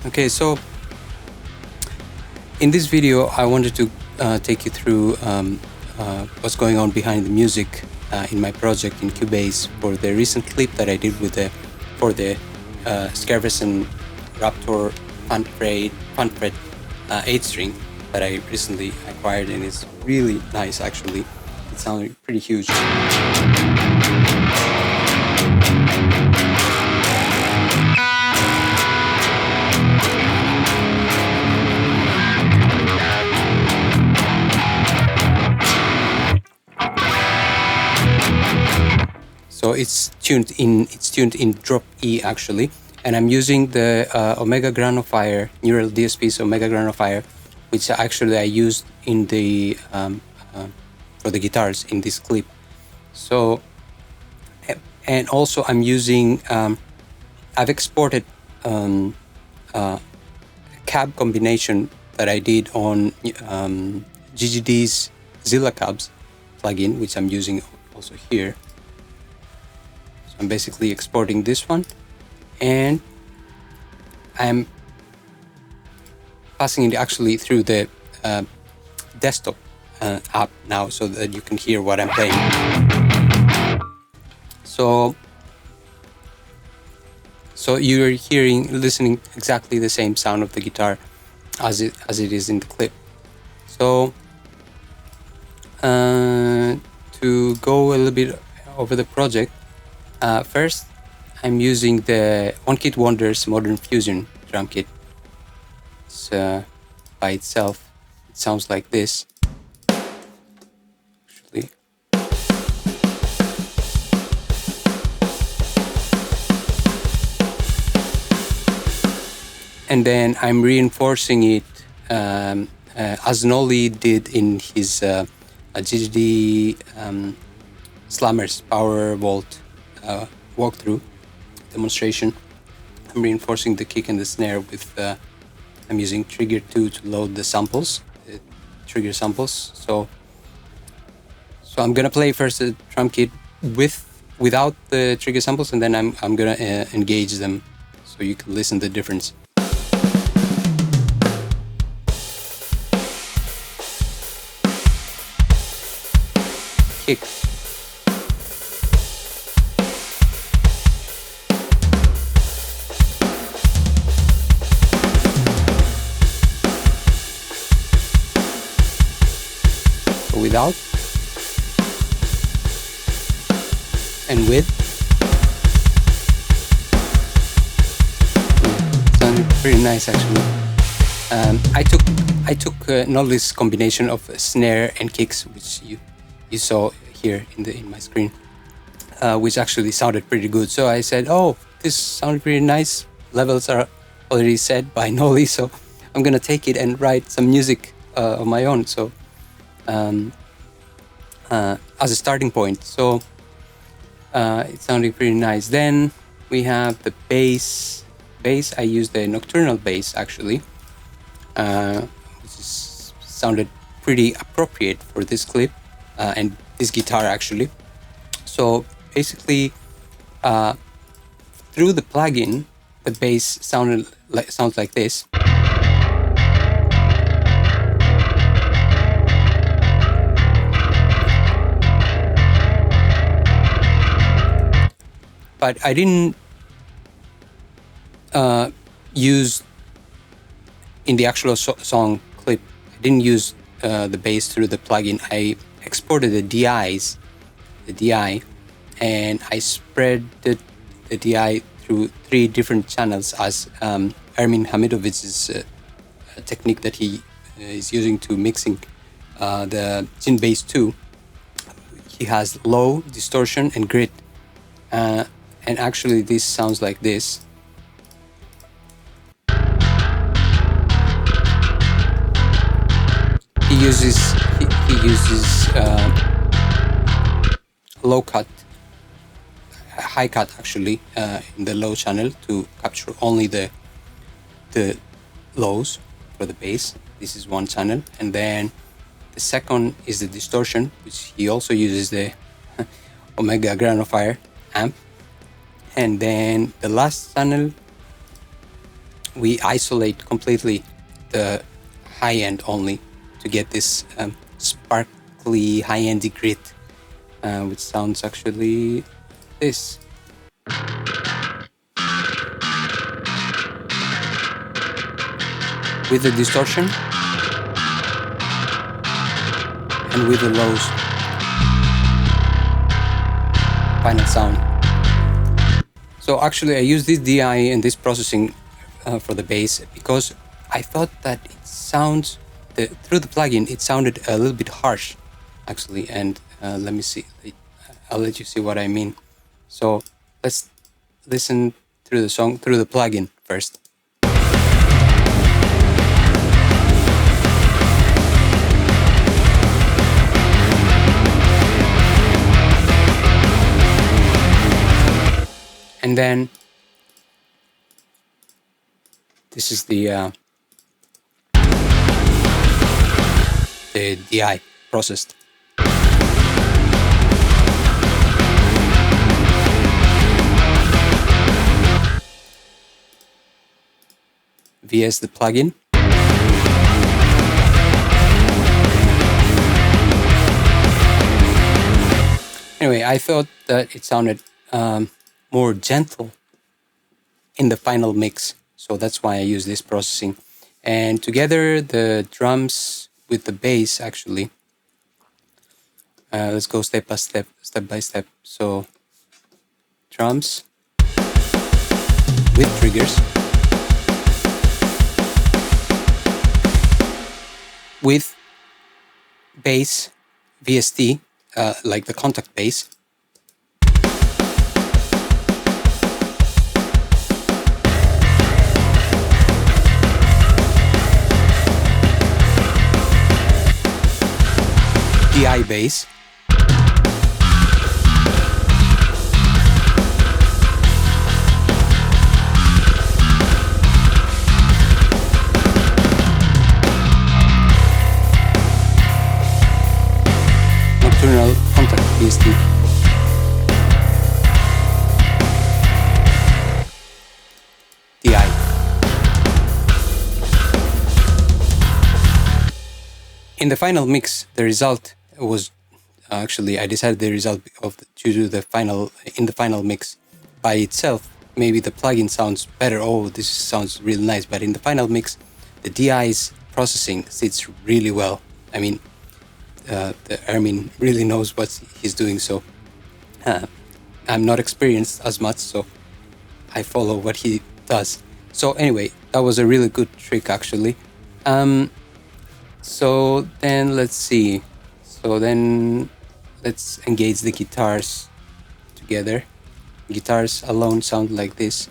Okay, so in this video, I wanted to take you through what's going on behind the music in my project in Cubase for the recent clip that I did for the Skervesen Raptor FF8 8-string that I recently acquired, and it's really nice actually. It sounded pretty huge. So it's tuned in drop E actually, and I'm using the Omega Granifier, neuraldsp Omega Granifier, which actually I used in the for the guitars in this clip. So, and also I'm using I've exported a cab combination that I did on GGD's Zilla Cabs plugin, which I'm using also here. I'm basically exporting this one, and I'm passing it actually through the desktop app now, so that you can hear what I'm playing. So you're listening exactly the same sound of the guitar as it is in the clip. So to go a little bit over the project. First, I'm using the One Kit Wonders Modern Fusion drum kit. It's by itself, it sounds like this. Actually, and then I'm reinforcing it as Nolly did in his GGD Slammers Power Vault walkthrough demonstration. I'm reinforcing the kick and the snare with I'm using trigger 2 to load the samples, the trigger samples. So I'm gonna play first the drum kit without the trigger samples, and then I'm gonna engage them so you can listen the difference. Kick. Without and with. Sounded pretty nice actually. I took Nolly's combination of snare and kicks, which you saw here in my screen, which actually sounded pretty good. So I said, oh, this sounded pretty nice. Levels are already set by Nolly, so I'm gonna take it and write some music of my own. So as a starting point. So it's sounding pretty nice. Then we have the bass. I used the nocturnal bass actually, which sounded pretty appropriate for this clip and this guitar actually. So basically, through the plugin, the bass sounds like this. But I didn't use in the actual song clip. I didn't use the bass through the plugin. I exported the DI, and I spread the DI through 3 different channels as Ermin Hamidovich's technique that he is using to mixing the Gin Bass 2. He has low, distortion, and grit. And actually this sounds like this. He uses low cut, high cut actually in the low channel to capture only the lows for the bass. This is one channel, and then the second is the distortion, which he also uses the Omega Granifier amp. And then the last channel we isolate completely the high end only to get this sparkly high-endy grit, which sounds actually this. With the distortion and with the lows. Final sound. So actually I use this DI and this processing for the bass because I thought that it sounds, through the plugin, it sounded a little bit harsh actually, and let me see, I'll let you see what I mean. So let's listen through the song, through the plugin first. And then this is the DI processed. VS the plugin. Anyway, I thought that it sounded more gentle in the final mix, so that's why I use this processing. And together the drums with the bass actually, let's go step by step. So drums with triggers, with bass VST, like the contact bass, DI bass, nocturnal contact VST, DI. In the final mix, the result was actually, I decided the result due to the final mix by itself. Maybe the plugin sounds better. Oh, this sounds really nice. But in the final mix, the DI's processing sits really well. I mean, the Armin really knows what he's doing. So I'm not experienced as much, so I follow what he does. So anyway, that was a really good trick actually. So then let's see. So then let's engage the guitars together. Guitars alone sound like this.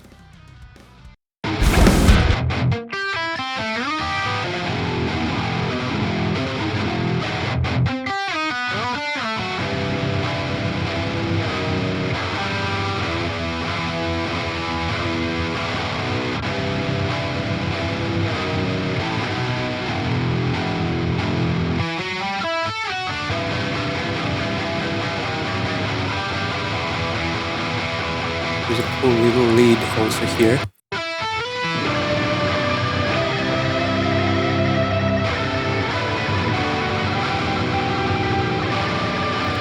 There's a cool little lead also here.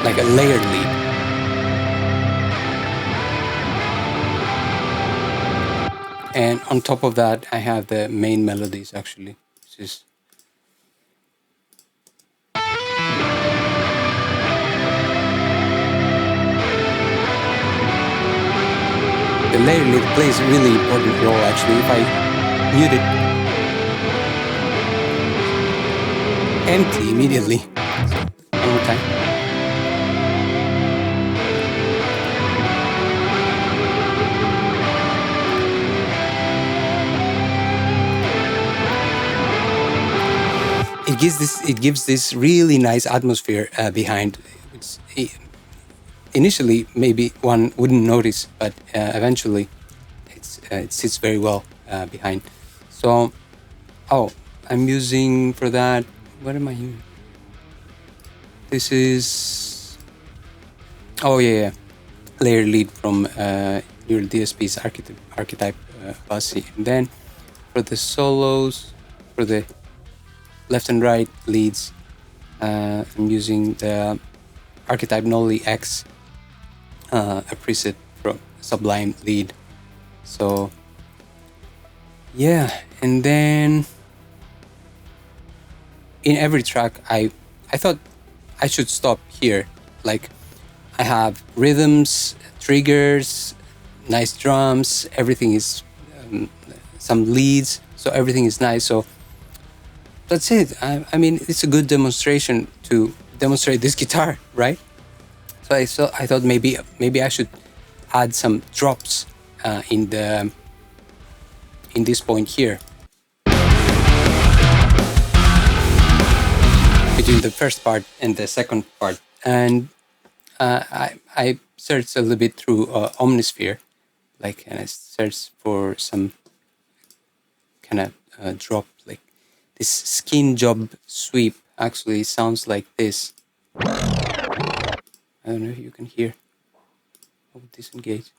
Like a layered lead. And on top of that, I have the main melodies actually, which is the layer lead plays a really important role actually. If I mute it empty immediately. So, one more time. It gives this really nice atmosphere behind. Initially, maybe one wouldn't notice, but eventually, it sits very well behind. So, I'm using for that. What am I using? This is. Oh yeah, layer lead from neuraldsp archetype Basi, and then for the solos, for the left and right leads, I'm using the Archetype Nolly X, a preset from Sublime lead. So yeah, and then in every track, I thought I should stop here. Like, I have rhythms, triggers, nice drums, everything is some leads, so everything is nice. So that's it. I mean, it's a good demonstration to demonstrate this guitar, right? So I thought maybe I should add some drops in this point here, between the first part and the second part. And I searched a little bit through Omnisphere, and I searched for some kind of drop, like this skin job sweep actually sounds like this. I don't know if you can hear. Oh, disengage.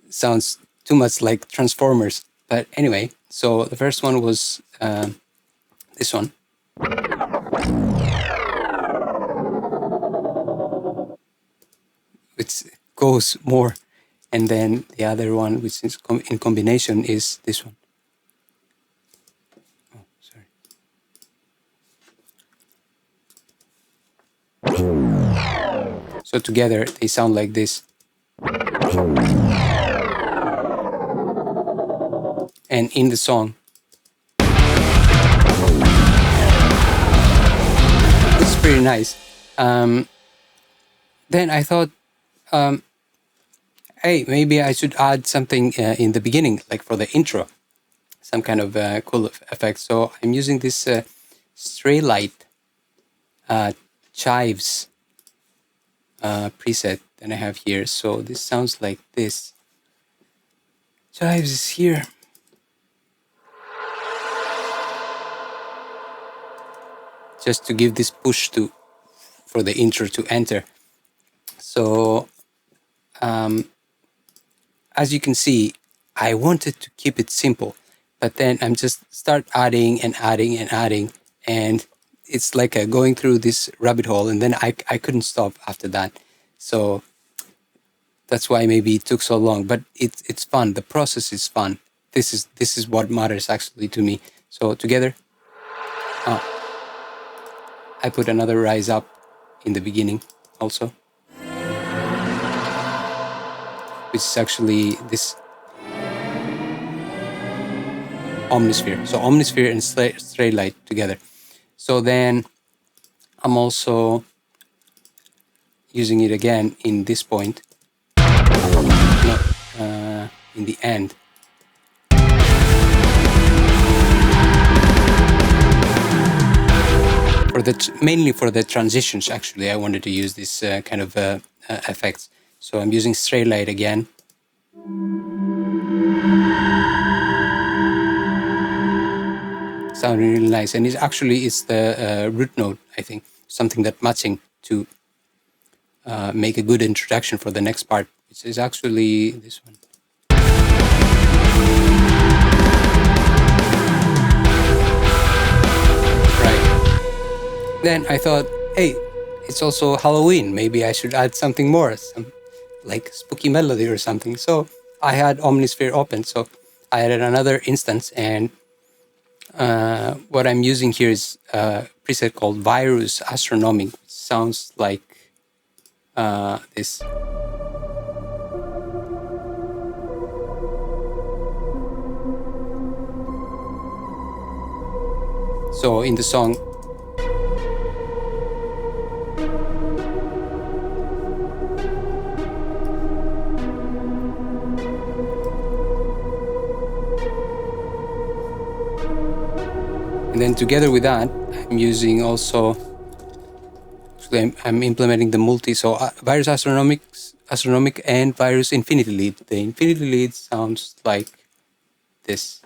Sounds too much like Transformers. But anyway, so the first one was this one. Which goes more. And then the other one, which is in combination, is this one. Oh, sorry. So together they sound like this. And in the song, it's pretty nice. Then I thought, hey, maybe I should add something in the beginning, like for the intro, some kind of cool effect. So I'm using this Stray Light chives preset that I have here. So this sounds like this. Chives is here. Just to give this push for the intro to enter. So as you can see, I wanted to keep it simple, but then I'm just start adding and adding and adding, and it's like going through this rabbit hole, and then I couldn't stop after that. So that's why maybe it took so long, but it's fun. The process is fun. This is what matters actually to me. So together, I put another rise up in the beginning also, which is actually this Omnisphere. So Omnisphere and Stray Light together. So then I'm also using it again in this point, in the end. Mainly for the transitions, actually, I wanted to use this kind of effects. So I'm using Stray Light again. Sounding really nice, and it's the root note, I think, something that matching to make a good introduction for the next part, which is actually this one. Right. Then I thought, hey, it's also Halloween. Maybe I should add something more, some like spooky melody or something. So I had Omnisphere open, so I added another instance, and what I'm using here is a preset called Virus Astronomic, which sounds like this. So in the song, and then together with that, I'm using also, actually I'm implementing the multi, so Virus Astronomic and Virus Infinity Lead. The Infinity Lead sounds like this.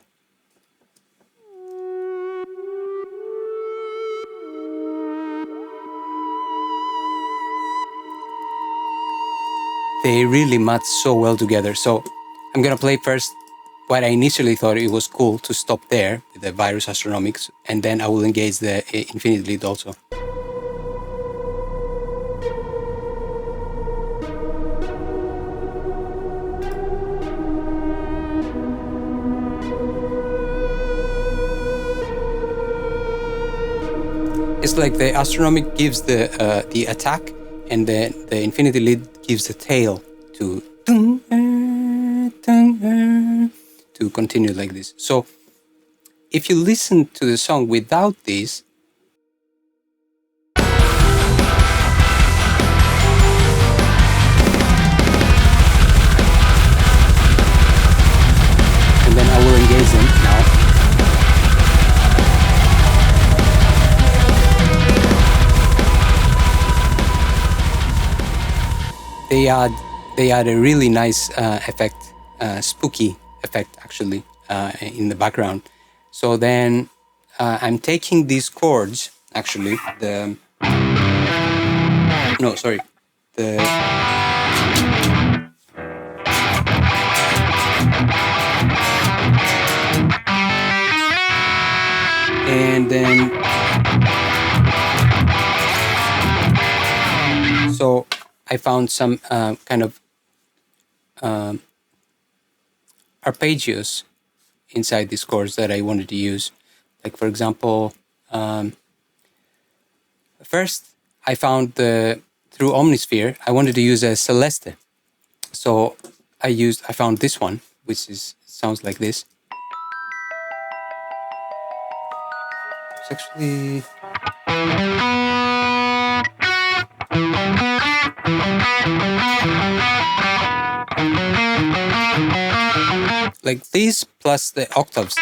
they really match so well together. So I'm gonna play first what I initially thought it was cool to stop there with the Virus Astronomics, and then I will engage the Infinity Lead also. It's like the Astronomic gives the attack, and the Infinity Lead gives the tail to continue like this. So if you listen to the song without this, and then I will engage them now. They add a really nice effect, spooky effect actually, in the background. So then I'm taking these chords, actually, and then, so I found some kind of arpeggios inside these chords that I wanted to use. Like, for example, first I found through Omnisphere, I wanted to use a Celeste. So I found this one, which sounds like this. It's actually... like this plus the octaves,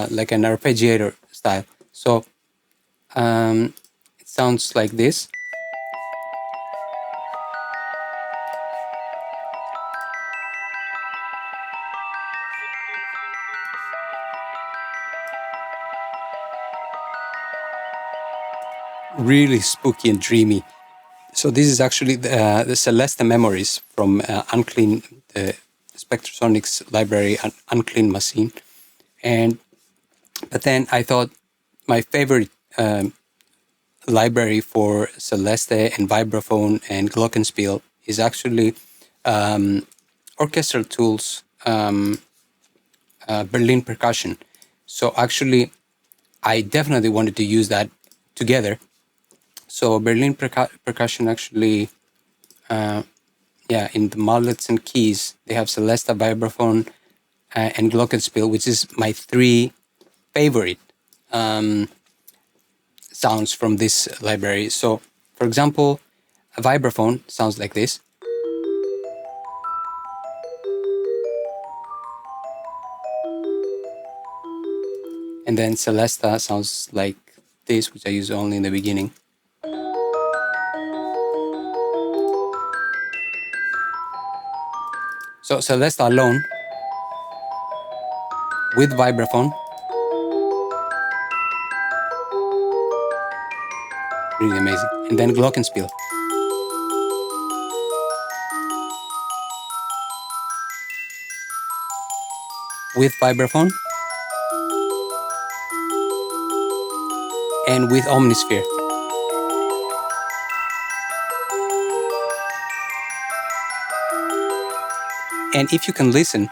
like an arpeggiator style. So it sounds like this. Really spooky and dreamy. So this is actually the Celeste Memories from Unclean, the Spectrasonics library, Unclean Machine. But then I thought my favorite library for Celeste and vibraphone and glockenspiel is actually Orchestral Tools Berlin Percussion. So actually, I definitely wanted to use that together. So Berlin Percussion actually, in the mallets and keys, they have Celeste, vibraphone, and glockenspiel, which is my 3 favorite sounds from this library. So, for example, a vibraphone sounds like this. And then Celeste sounds like this, which I use only in the beginning. So Celeste alone with vibraphone, really amazing. And then glockenspiel. With vibraphone and with Omnisphere. And if you can listen,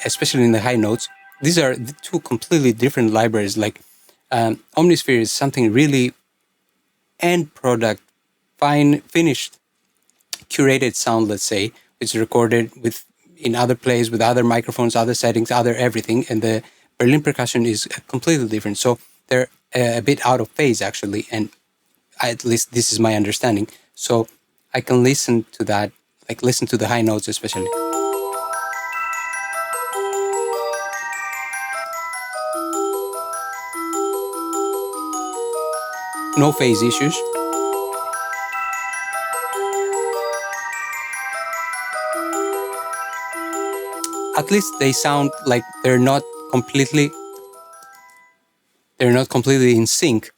especially in the high notes, these are the 2 completely different libraries. Like Omnisphere is something really end product, fine, finished, curated sound, let's say, which is recorded in other plays, with other microphones, other settings, other everything. And the Berlin Percussion is completely different. So they're a bit out of phase, actually. And at least this is my understanding. So I can listen to that, like listen to the high notes especially. No phase issues. At least they sound like they're not completely in sync.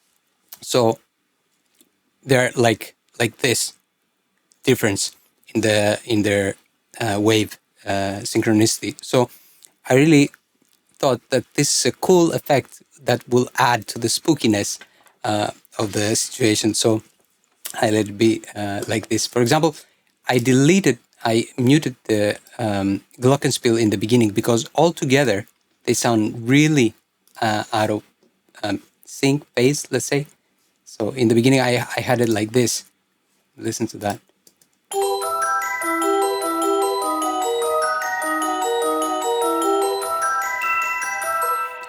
So they're like this difference in their wave synchronicity. So I really thought that this is a cool effect that will add to the spookiness of the situation. So I let it be like this. For example, I muted the glockenspiel in the beginning because altogether they sound really out of sync phase, let's say. So in the beginning, I had it like this. Listen to that.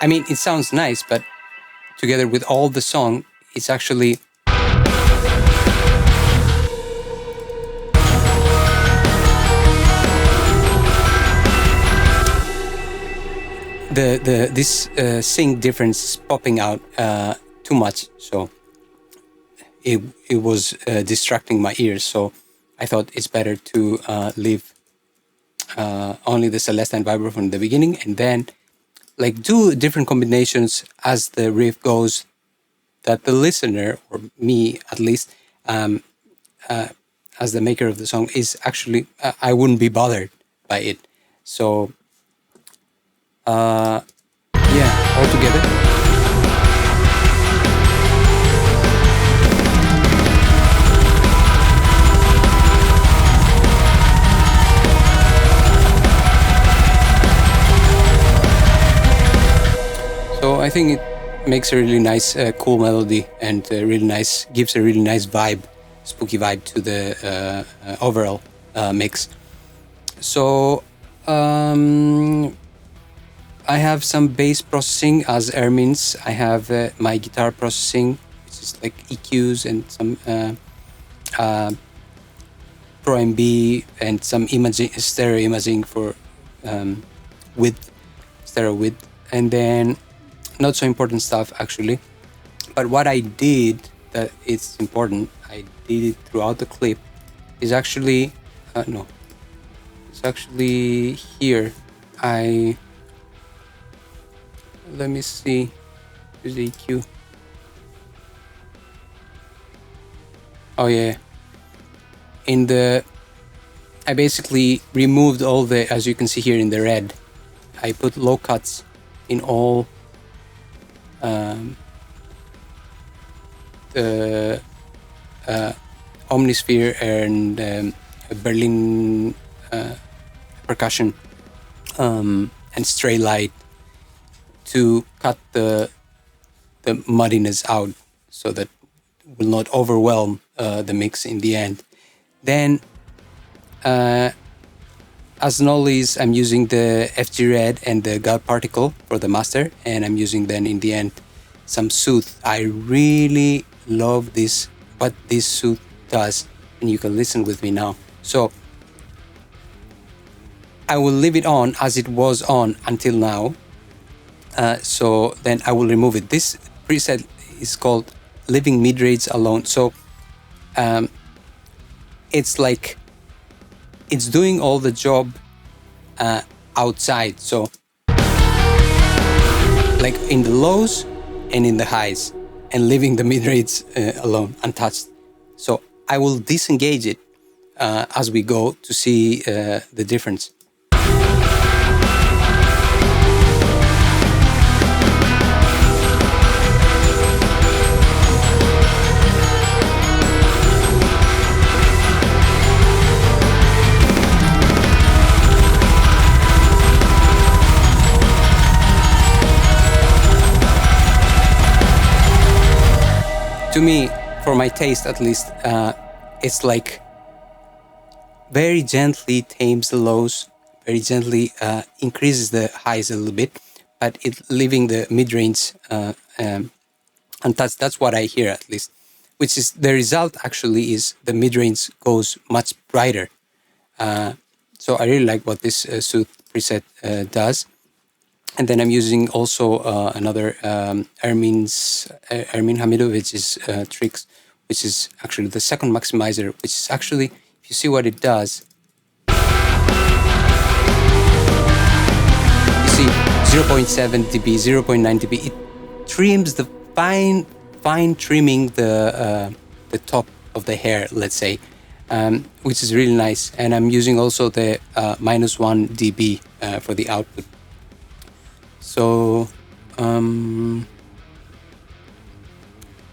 I mean, it sounds nice, but together with all the song, it's actually this sync difference is popping out too much, so it was distracting my ears. So I thought it's better to leave only the Celestine vibraphone in the beginning, and then like do different combinations as the riff goes, that the listener, or me at least, as the maker of the song, is actually I wouldn't be bothered by it. So yeah, all together. So I think it makes a really nice, cool melody, and gives a really nice vibe, spooky vibe to the overall mix. So I have some bass processing as Ermin's. I have my guitar processing, which is like EQs and some Pro MB and some stereo imaging for stereo width, and then not so important stuff actually. But what I did that is important, I did it throughout the clip, is actually it's actually here. Let me see. Here's the EQ. Oh yeah. I basically removed all the, as you can see here in the red, I put low cuts in all the Omnisphere and Berlin percussion and stray light to cut the muddiness out, so that it will not overwhelm the mix in the end. Then as nollies, I'm using the FG Red and the God Particle for the master, and I'm using then in the end some Soothe. I really love this, what this Soothe does, and you can listen with me now. So I will leave it on as it was on until now. So then I will remove it. This preset is called Living Mid-Range Alone. So it's like it's doing all the job outside. So like in the lows and in the highs, and leaving the mid-range alone, untouched. So I will disengage it as we go to see the difference. To me, for my taste at least, it's like very gently tames the lows, very gently increases the highs a little bit, but leaving the mid-range untouched. That's what I hear at least, which is the result actually is the mid-range goes much brighter. So I really like what this Soothe preset does. And then I'm using also another Ermin Hamidovich's tricks, which is actually the second maximizer, which is actually, if you see what it does, you see 0.7 dB, 0.9 dB. It trims the fine trimming the top of the hair, let's say, which is really nice. And I'm using also the -1 dB for the output. So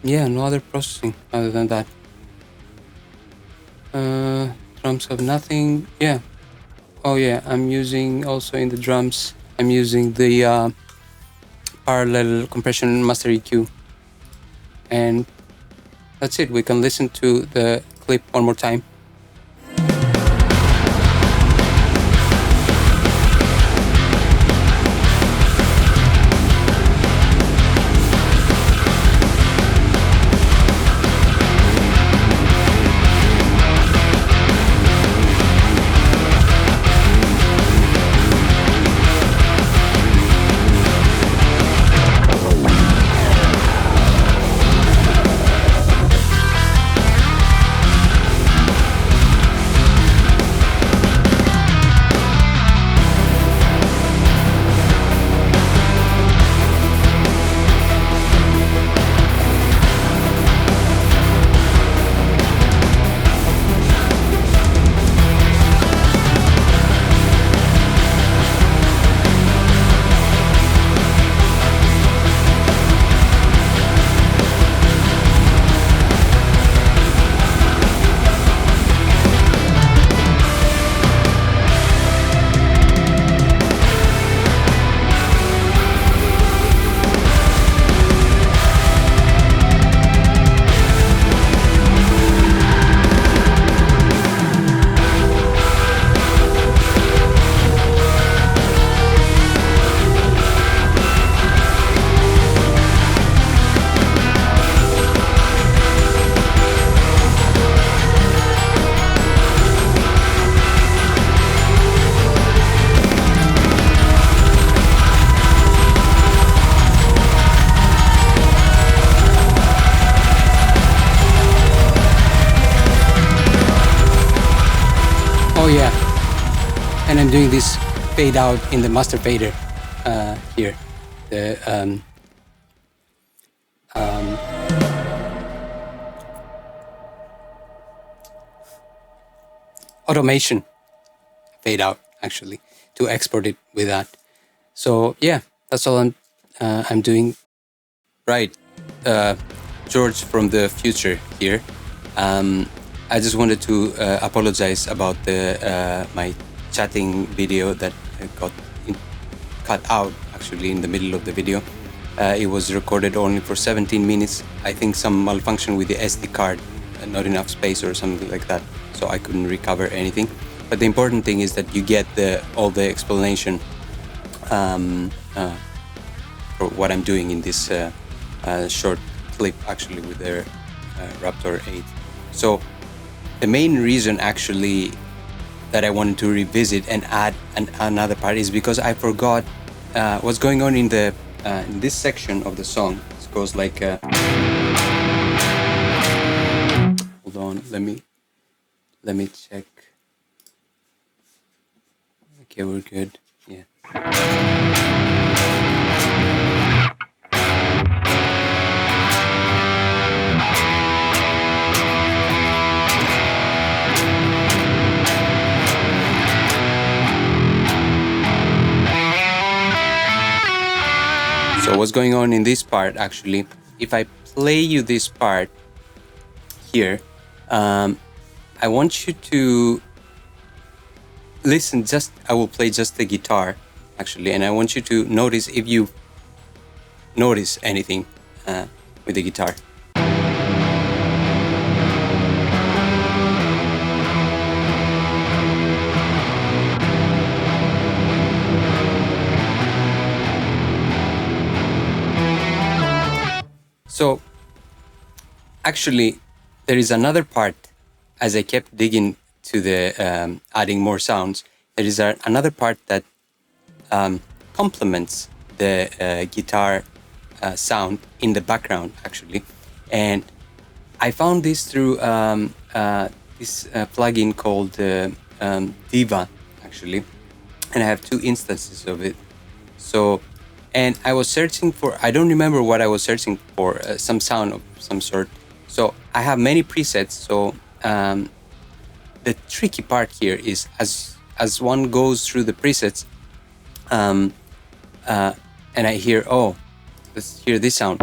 yeah, no other processing other than that. Drums have nothing. Yeah. Oh yeah, I'm using also in the drums, I'm using the parallel compression master EQ. And that's it. We can listen to the clip one more time. Oh yeah, and I'm doing this fade out in the master fader here. The automation fade out actually to export it with that. So yeah, that's all I'm doing. Right, George from the future here. I just wanted to apologize about the my chatting video that got cut out actually in the middle of the video. It was recorded only for 17 minutes. I think some malfunction with the SD card, not enough space or something like that, so I couldn't recover anything. But the important thing is that you get all the explanation for what I'm doing in this short clip actually with the Raptor 8. So the main reason actually that I wanted to revisit and add another part is because I forgot what's going on in the in this section of the song. It goes like hold on, let me check. Okay, we're good. Yeah. So what's going on in this part actually, if I play you this part here, I want you to listen, I will play just the guitar actually, and I want you to notice if you notice anything with the guitar. So actually there is another part, as I kept digging to the adding more sounds, there is another part that complements the guitar sound in the background actually. And I found this through this plugin called Diva actually, and I have 2 instances of it. So, and I was searching for, I don't remember what I was searching for, some sound of some sort. So I have many presets. So the tricky part here is as one goes through the presets, and I hear, oh, let's hear this sound.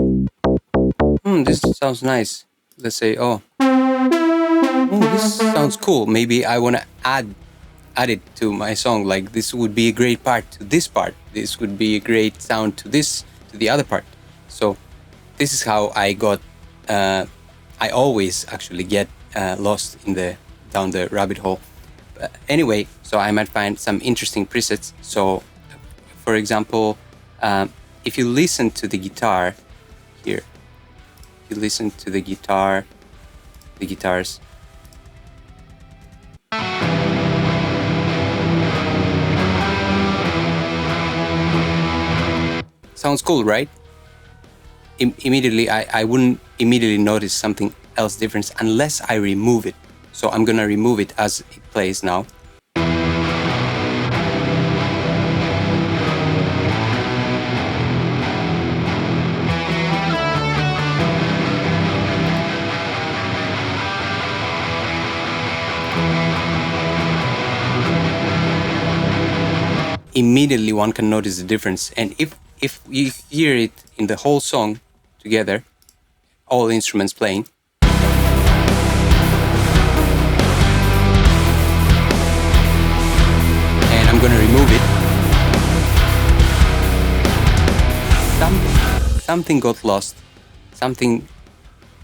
This sounds nice. Let's say, oh, this sounds cool. Maybe I want to add it to my song. Like, this would be a great part to this part. This would be a great sound to the other part. So this is how I got. I always actually get lost down the rabbit hole. Anyway, so I might find some interesting presets. So, for example, if you listen to the guitar here, if you listen to the guitars. Sounds cool, right? Immediately, I wouldn't immediately notice something else different unless I remove it. So I'm gonna remove it as it plays now. Immediately one can notice the difference, and if you hear it in the whole song together, all instruments playing, and I'm gonna remove it, something got lost, something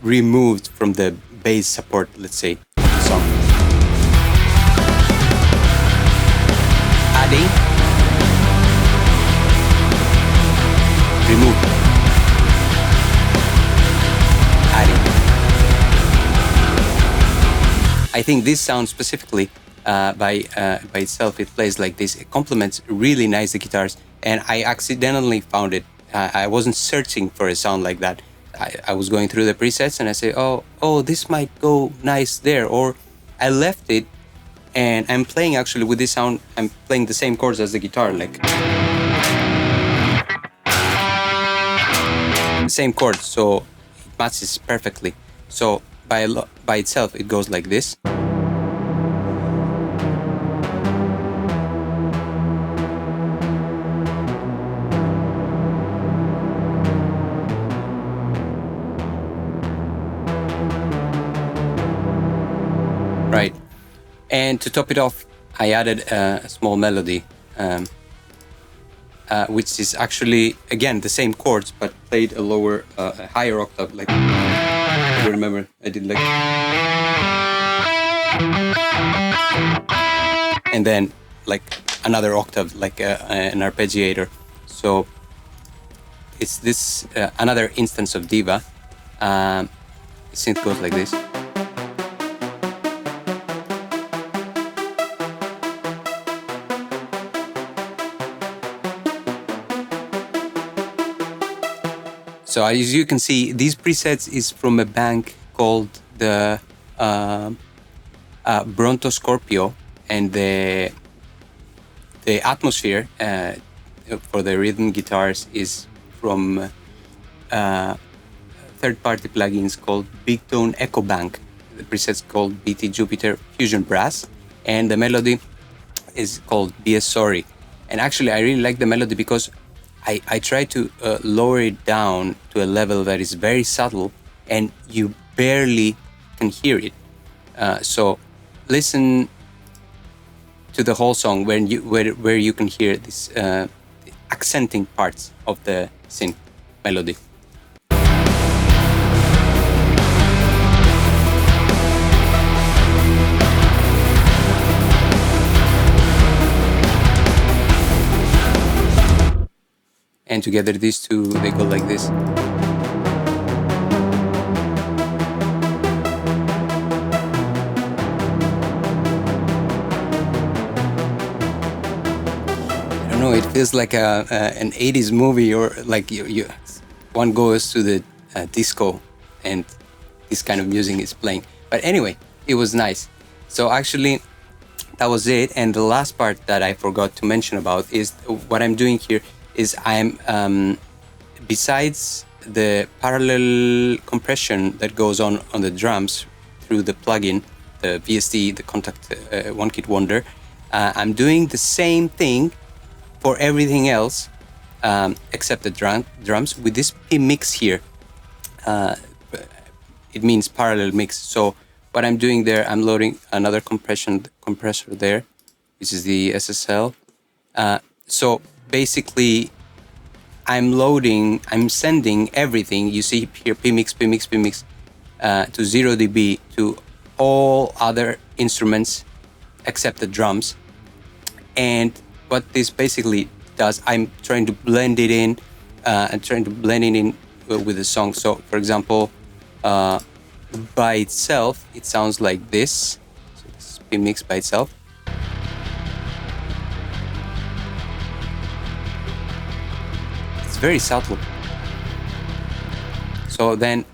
removed from the bass support, let's say, of the song. Adding, remove, adding. I think this sound specifically by itself, it plays like this. It complements really nice the guitars, and I accidentally found it. I wasn't searching for a sound like that. I was going through the presets and I say, oh, this might go nice there, or I left it and I'm playing actually with this sound. I'm playing the same chords as the guitar, like the same chords, so it matches perfectly. So by itself, it goes like this. Right, and to top it off, I added a small melody, which is actually, again, the same chords, but played a higher octave, like, if you remember, I did like, and then like another octave, like an arpeggiator. So it's this, another instance of Diva. The synth goes like this. So as you can see, these presets is from a bank called the Bronto Scorpio, and the atmosphere for the rhythm guitars is from third-party plugins called Big Tone Echo Bank. The preset's called BT Jupiter Fusion Brass, and the melody is called BS Sorry. And actually, I really like the melody because I try to lower it down to a level that is very subtle and you barely can hear it. So listen to the whole song where you can hear this accenting parts of the synth melody. And together these two, they go like this. I don't know, it feels like an 80s movie, or like one goes to the disco and this kind of music is playing. But anyway, it was nice. So actually, that was it. And the last part that I forgot to mention about is what I'm doing here is I'm, besides the parallel compression that goes on the drums through the plugin, the VST, the Contact One Kit Wonder. I'm doing the same thing for everything else except the drums with this P-mix here. It means parallel mix. So what I'm doing there, I'm loading another compressor there, which is the SSL. So basically, I'm sending everything. You see here, P-mix, to 0 dB to all other instruments except the drums. And what this basically does, I'm trying to blend it in, with the song. So, for example, by itself, it sounds like this. So this is P-mix by itself. It's very subtle. So then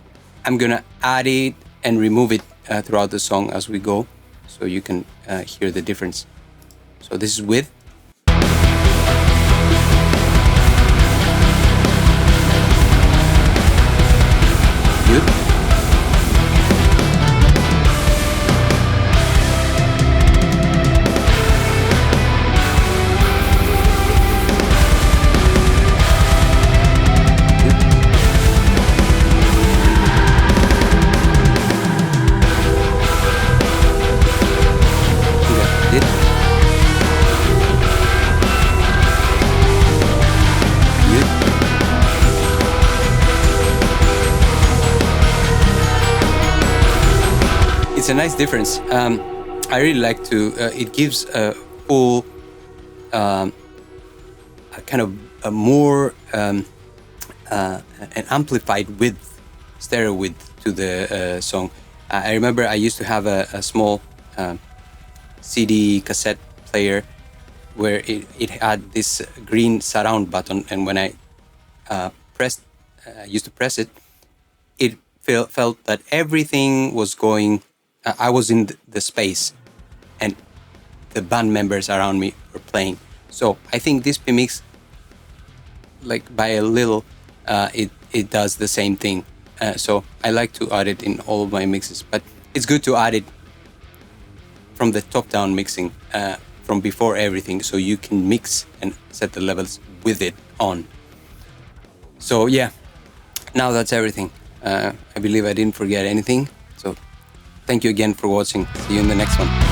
I'm gonna add it and remove it throughout the song as we go, so you can hear the difference. So this is with. Good. It's a nice difference. I really like to. It gives a full, a kind of a more an amplified width, stereo width to the song. I remember I used to have a small CD cassette player where it had this green surround button, and when I used to press it, it felt that everything was going. I was in the space, and the band members around me were playing. So I think this P-mix, like by a little, it does the same thing. So I like to add it in all of my mixes, but it's good to add it from the top-down mixing, from before everything, so you can mix and set the levels with it on. So yeah, now that's everything. I believe I didn't forget anything. So thank you again for watching. See you in the next one.